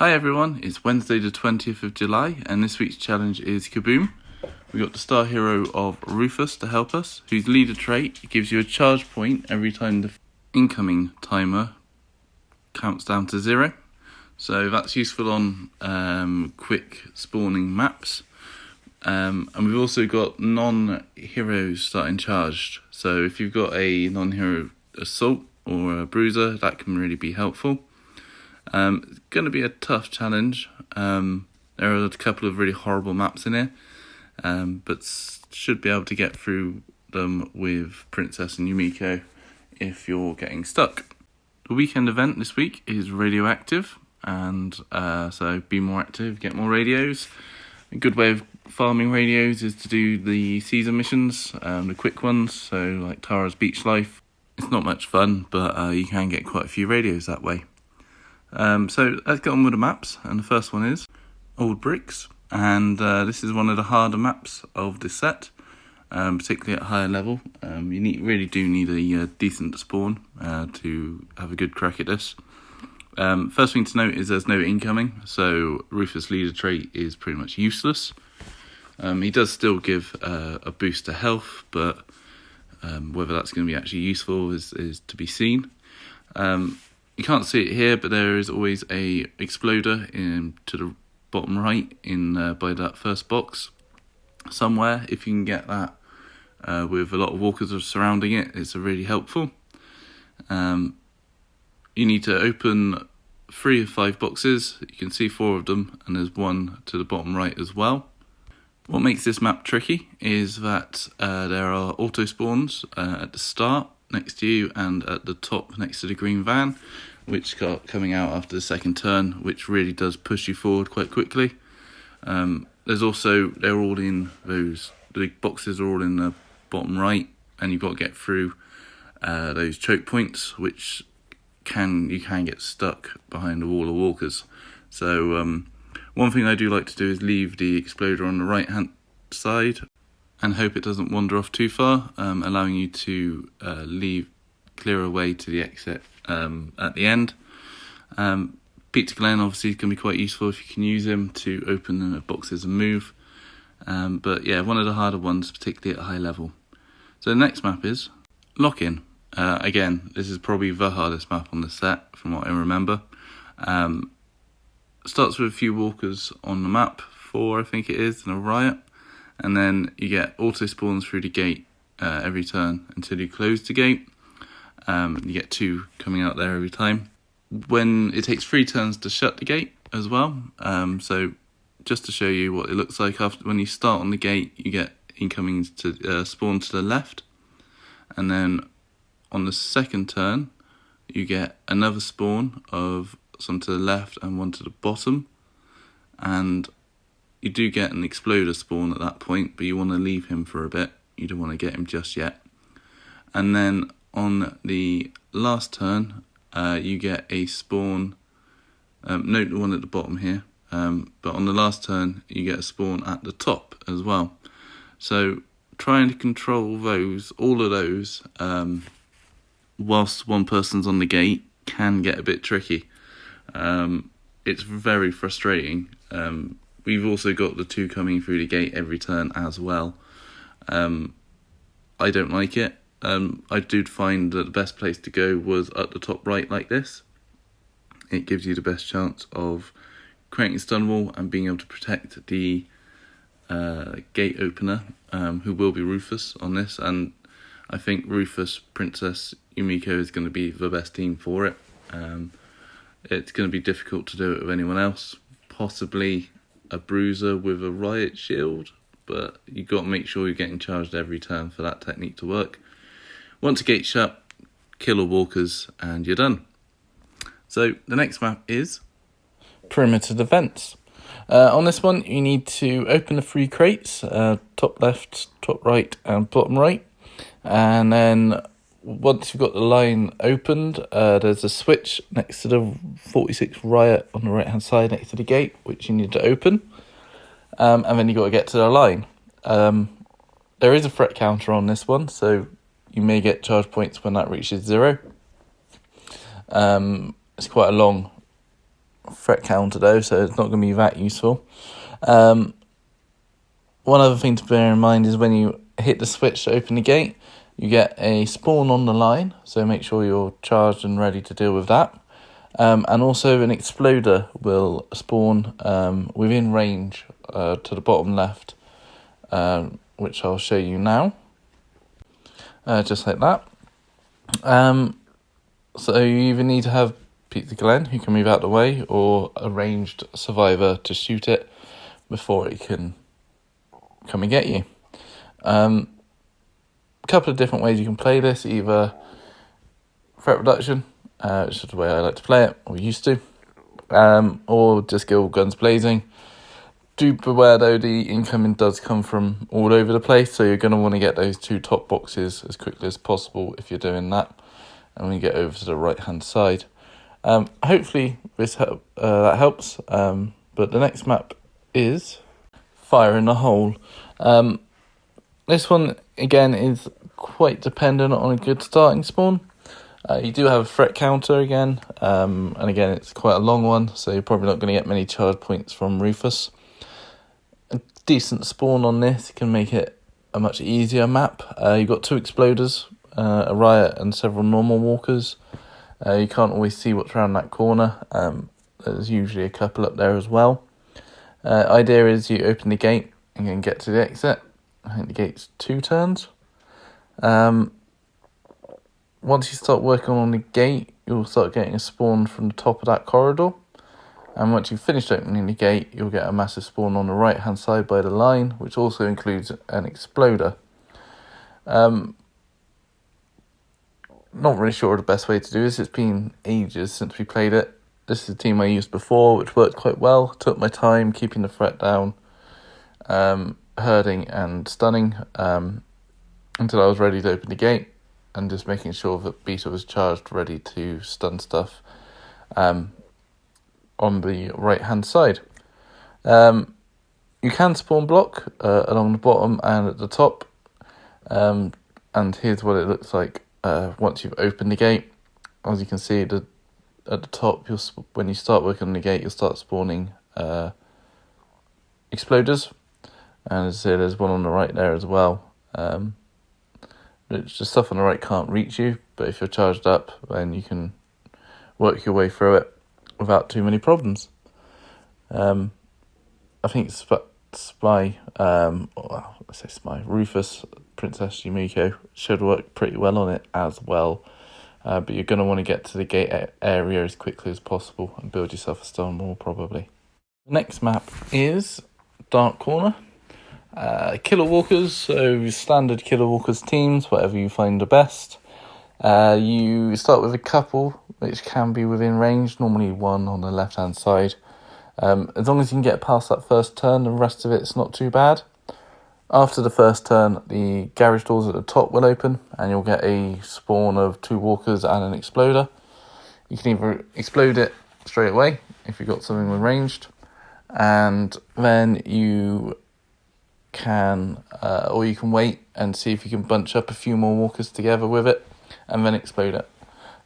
Hi everyone, it's Wednesday the 20th of July and this week's challenge is Kaboom. We got the star hero of Rufus to help us, whose leader trait gives you a charge point every time the incoming timer counts down to 0. So that's useful on quick spawning maps. And we've also got non-heroes starting charged. So if you've got a non-hero assault or a bruiser, that can really be helpful. It's going to be a tough challenge. There are a couple of really horrible maps in here, but should be able to get through them with Princess and Yumiko if you're getting stuck. The weekend event this week is radioactive, and so be more active, get more radios. A good way of farming radios is to do the season missions, the quick ones, so like Tara's Beach Life. It's not much fun, but you can get quite a few radios that way. So let's get on with the maps, and the first one is Old Bricks, and this is one of the harder maps of this set, particularly at higher level. You really do need a decent spawn to have a good crack at this. First thing to note is there's no incoming, so Rufus' leader trait is pretty much useless. He does still give a boost to health, but whether that's going to be actually useful is to be seen. You can't see it here, but there is always a exploder to the bottom right by that first box somewhere. If you can get that with a lot of walkers surrounding it, it's really helpful. You need to open 3 of 5 boxes. You can see 4 of them, and there's one to the bottom right as well. What makes this map tricky is that there are auto spawns at the start next to you and at the top next to the green van, which got coming out after the second turn, which really does push you forward quite quickly. There's also, the boxes are all in the bottom right, and you've got to get through those choke points, which you can get stuck behind a wall of walkers. So one thing I do like to do is leave the exploder on the right hand side and hope it doesn't wander off too far, allowing you to clear a way to the exit at the end. Peter Glenn obviously can be quite useful if you can use him to open the boxes and move. But yeah, one of the harder ones, particularly at high level. So the next map is Lock-In. Again, this is probably the hardest map on the set from what I remember. Starts with a few walkers on the map, 4 I think it is, and a riot. And then you get auto spawns through the gate every turn until you close the gate. You get 2 coming out there every time. When it takes 3 turns to shut the gate as well. So just to show you what it looks like when you start on the gate, you get incomings to spawn to the left, and then on the second turn you get another spawn of some to the left and one to the bottom, and you do get an exploder spawn at that point, but you want to leave him for a bit. You don't want to get him just yet. And then on the last turn, you get a spawn. Note the one at the bottom here. But on the last turn, you get a spawn at the top as well. So trying to control all of those, whilst one person's on the gate can get a bit tricky. It's very frustrating. We've also got the 2 coming through the gate every turn as well. I don't like it. I did find that the best place to go was at the top right like this. It gives you the best chance of creating a stun wall and being able to protect the gate opener, who will be Rufus on this. And I think Rufus, Princess, Yumiko is going to be the best team for it. It's going to be difficult to do it with anyone else. Possibly a bruiser with a riot shield, but you've got to make sure you're getting charged every turn for that technique to work. Once a gate's shut, kill all walkers and you're done. So the next map is Perimeter Defense. On this one, you need to open the 3 crates, top left, top right and bottom right. And then once you've got the line opened, there's a switch next to the 46 riot on the right hand side next to the gate, which you need to open. And then you've got to get to the line. There is a threat counter on this one, so you may get charge points when that reaches 0. It's quite a long threat counter though, so it's not going to be that useful. One other thing to bear in mind is when you hit the switch to open the gate, you get a spawn on the line, so make sure you're charged and ready to deal with that. And also an exploder will spawn within range to the bottom left, which I'll show you now, just like that. So you either need to have Peter Glenn, who can move out the way, or a ranged survivor to shoot it before it can come and get you. A couple of different ways you can play this, either threat reduction, which is the way I like to play it, or used to, or just go guns blazing. Do beware though, the incoming does come from all over the place, so you're going to want to get those 2 top boxes as quickly as possible if you're doing that, and when you get over to the right hand side. Hopefully this that helps, but the next map is Fire in the Hole. This one again is quite dependent on a good starting spawn. You do have a threat counter again, and again it's quite a long one, so you're probably not going to get many charge points from Rufus. A decent spawn on this can make it a much easier map. You've got 2 exploders, a riot and several normal walkers. You can't always see what's around that corner. There's usually a couple up there as well. Idea is you open the gate and then get to the exit. I think the gate's 2 turns. Once you start working on the gate, you'll start getting a spawn from the top of that corridor. And once you've finished opening the gate, you'll get a massive spawn on the right hand side by the line, which also includes an exploder. Not really sure the best way to do this. It's been ages since we played it. This is the team I used before, which worked quite well. Took my time keeping the threat down, herding and stunning until I was ready to open the gate, and just making sure that Beta was charged, ready to stun stuff on the right hand side. You can spawn block along the bottom and at the top, and here's what it looks like once you've opened the gate. As you can see, at the top, when you start working on the gate, you'll start spawning exploders, and as I say, there's one on the right there as well. It's just stuff on the right can't reach you, but if you're charged up, then you can work your way through it without too many problems. I think Rufus, Princess Yumiko should work pretty well on it as well. But you're going to want to get to the gate area as quickly as possible and build yourself a stone wall, probably. The next map is Dark Corner. Killer Walkers, so standard Killer Walkers teams, whatever you find the best. You start with a couple, which can be within range, normally 1 on the left hand side. As long as you can get past that first turn, the rest of it's not too bad. After the first turn, the garage doors at the top will open, and you'll get a spawn of 2 walkers and an exploder. You can either explode it straight away if you've got something with ranged, and then you can, or you can wait and see if you can bunch up a few more walkers together with it, and then explode it.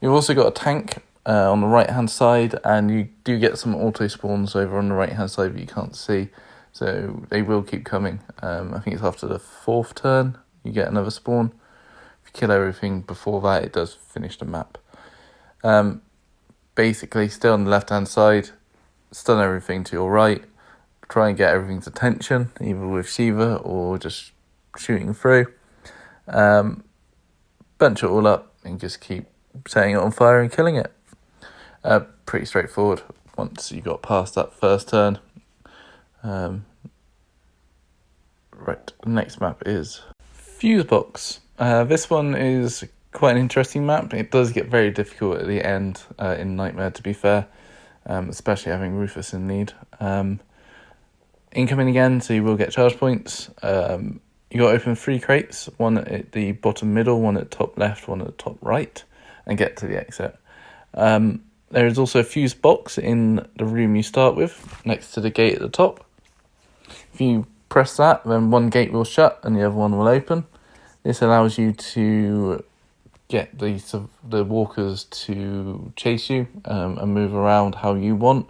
You've also got a tank on the right hand side, and you do get some auto spawns over on the right hand side that you can't see. So they will keep coming. I think it's after the 4th turn you get another spawn. If you kill everything before that, it does finish the map. Basically, stay on the left hand side, stun everything to your right, try and get everything's attention, either with Shiva or just shooting through. Bunch it all up and just keep setting it on fire and killing it. Pretty straightforward once you got past that first turn. Right, the next map is Fusebox. This one is quite an interesting map. It does get very difficult at the end in Nightmare, to be fair, especially having Rufus in lead. Incoming again, so you will get charge points. You got to open 3 crates, one at the bottom middle, one at the top left, one at the top right, and get to the exit. There is also a fuse box in the room you start with, next to the gate at the top. If you press that, then one gate will shut and the other one will open. This allows you to get the walkers to chase you and move around how you want.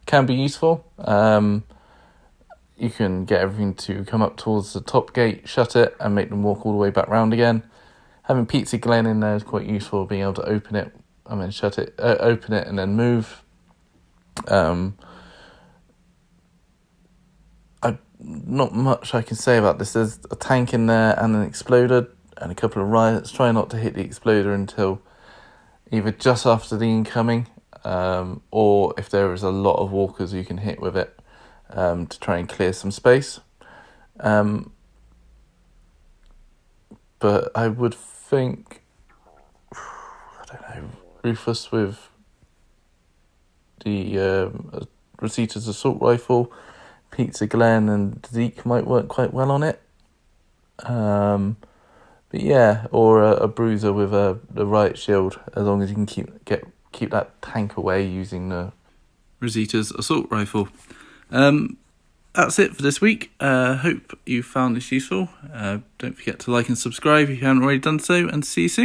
Can be useful. You can get everything to come up towards the top gate, shut it, and make them walk all the way back round again. Having Pizza Glen in there is quite useful, being able to open it and then shut it, open it and then move. Not much I can say about this. There's a tank in there and an exploder and a couple of riots. Try not to hit the exploder until either just after the incoming, or if there is a lot of walkers you can hit with it, to try and clear some space. But I would think, I don't know, Rufus with the Rosita's assault rifle, Pizza Glen and Zeke might work quite well on it. But yeah, or a bruiser with the riot shield, as long as you can keep that tank away using the Rosita's assault rifle. That's it for this week. Hope you found this useful. Don't forget to like and subscribe if you haven't already done so, and see you soon.